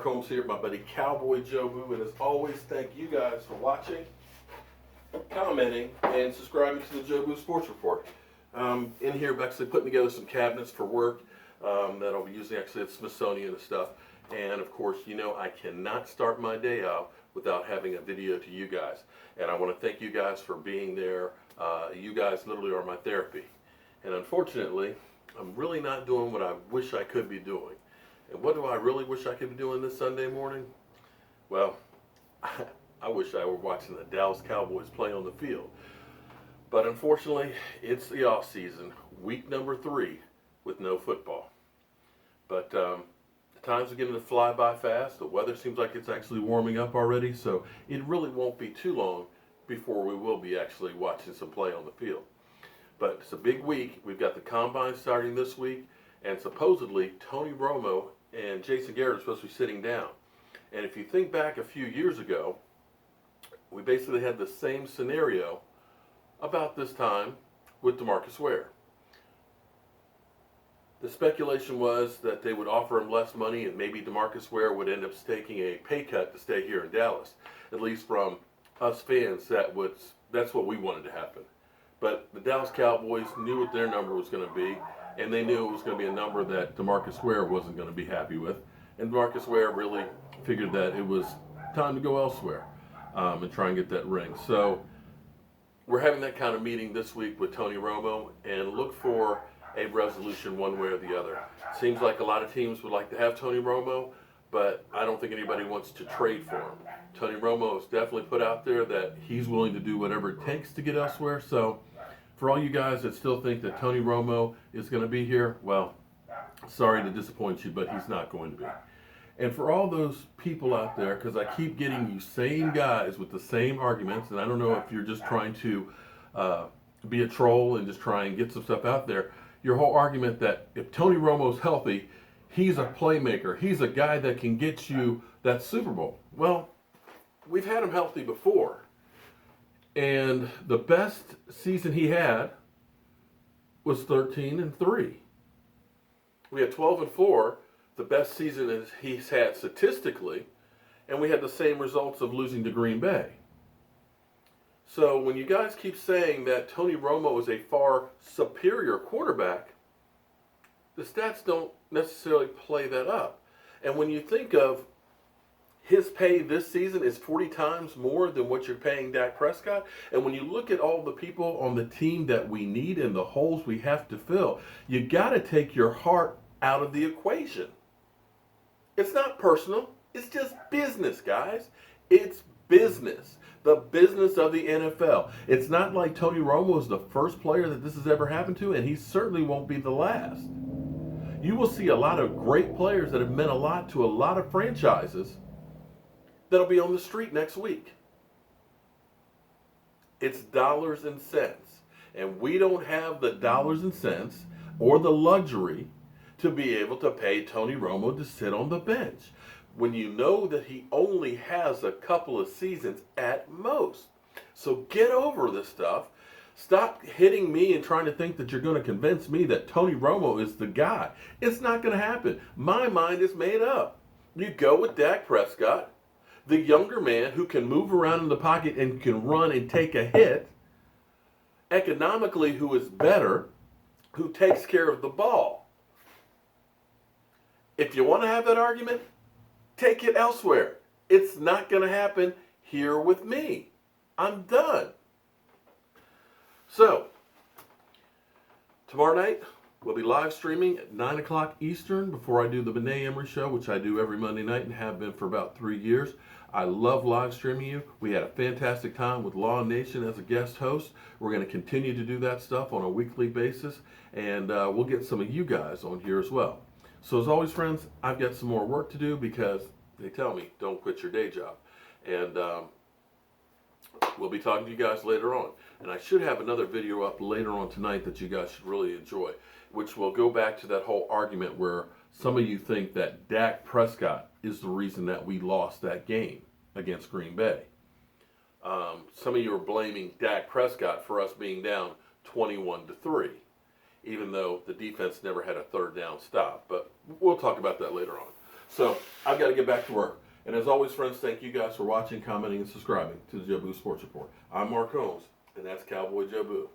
Holmes here, my buddy CowboyJobu, and as always, thank you guys for watching, commenting, and subscribing to the Jobu Sports Report. In here, I'm actually putting together some cabinets for work that I'll be using actually at Smithsonian and stuff. And of course, you know I cannot start my day out without having a video to you guys. And I want to thank you guys for being there. You guys literally are my therapy. And unfortunately, I'm really not doing what I wish I could be doing. And what do I really wish I could be doing this Sunday morning? Well, I wish I were watching the Dallas Cowboys play on the field. But unfortunately, it's the off season, week number 3 with no football. But the times are getting to fly by fast. The weather seems like it's actually warming up already, so it really won't be too long before we will be actually watching some play on the field. But it's a big week. We've got the Combine starting this week, and supposedly Tony Romo and Jason Garrett are supposed to be sitting down. And if you think back a few years ago, we basically had the same scenario about this time with DeMarcus Ware. The speculation was that they would offer him less money and maybe DeMarcus Ware would end up taking a pay cut to stay here in Dallas. At least from us fans, that's what we wanted to happen. But the Dallas Cowboys knew what their number was going to be, and they knew it was going to be a number that DeMarcus Ware wasn't going to be happy with. And DeMarcus Ware really figured that it was time to go elsewhere and try and get that ring. So we're having that kind of meeting this week with Tony Romo, and look for a resolution one way or the other. Seems like a lot of teams would like to have Tony Romo, but I don't think anybody wants to trade for him. Tony Romo has definitely put out there that he's willing to do whatever it takes to get elsewhere. So for all you guys that still think that Tony Romo is going to be here, well, sorry to disappoint you, but he's not going to be. And for all those people out there, because I keep getting you same guys with the same arguments, and I don't know if you're just trying to be a troll and just try and get some stuff out there, your whole argument that if Tony Romo's healthy, he's a playmaker, he's a guy that can get you that Super Bowl. Well, we've had him healthy before. And the best season he had was 13-3. We had 12-4, the best season he's had statistically, and we had the same results of losing to Green Bay. So when you guys keep saying that Tony Romo is a far superior quarterback, the stats don't necessarily play that up. And when you think of his pay this season is 40 times more than what you're paying Dak Prescott. And when you look at all the people on the team that we need and the holes we have to fill, you got to take your heart out of the equation. It's not personal. It's just business, guys. It's business. The business of the NFL. It's not like Tony Romo is the first player that this has ever happened to, and he certainly won't be the last. You will see a lot of great players that have meant a lot to a lot of franchises that'll be on the street next week. It's dollars and cents. And we don't have the dollars and cents or the luxury to be able to pay Tony Romo to sit on the bench when you know that he only has a couple of seasons at most. So get over this stuff. Stop hitting me and trying to think that you're going to convince me that Tony Romo is the guy. It's not going to happen. My mind is made up. You go with Dak Prescott, the younger man who can move around in the pocket and can run and take a hit, economically who is better, who takes care of the ball. If you want to have that argument, take it elsewhere. It's not going to happen here with me. I'm done. So, tomorrow night, we'll be live streaming at 9 o'clock Eastern before I do the Benet Emery Show, which I do every Monday night and have been for about 3 years. I love live streaming you. We had a fantastic time with Law Nation as a guest host. We're going to continue to do that stuff on a weekly basis, and we'll get some of you guys on here as well. So as always, friends, I've got some more work to do because they tell me don't quit your day job. And we'll be talking to you guys later on. And I should have another video up later on tonight that you guys should really enjoy, which will go back to that whole argument where some of you think that Dak Prescott is the reason that we lost that game against Green Bay. Some of you are blaming Dak Prescott for us being down 21-3, even though the defense never had a third down stop. But we'll talk about that later on. So I've got to get back to work. And as always, friends, thank you guys for watching, commenting, and subscribing to the Jobu Sports Report. I'm Mark Holmes, and that's Cowboy Jobu.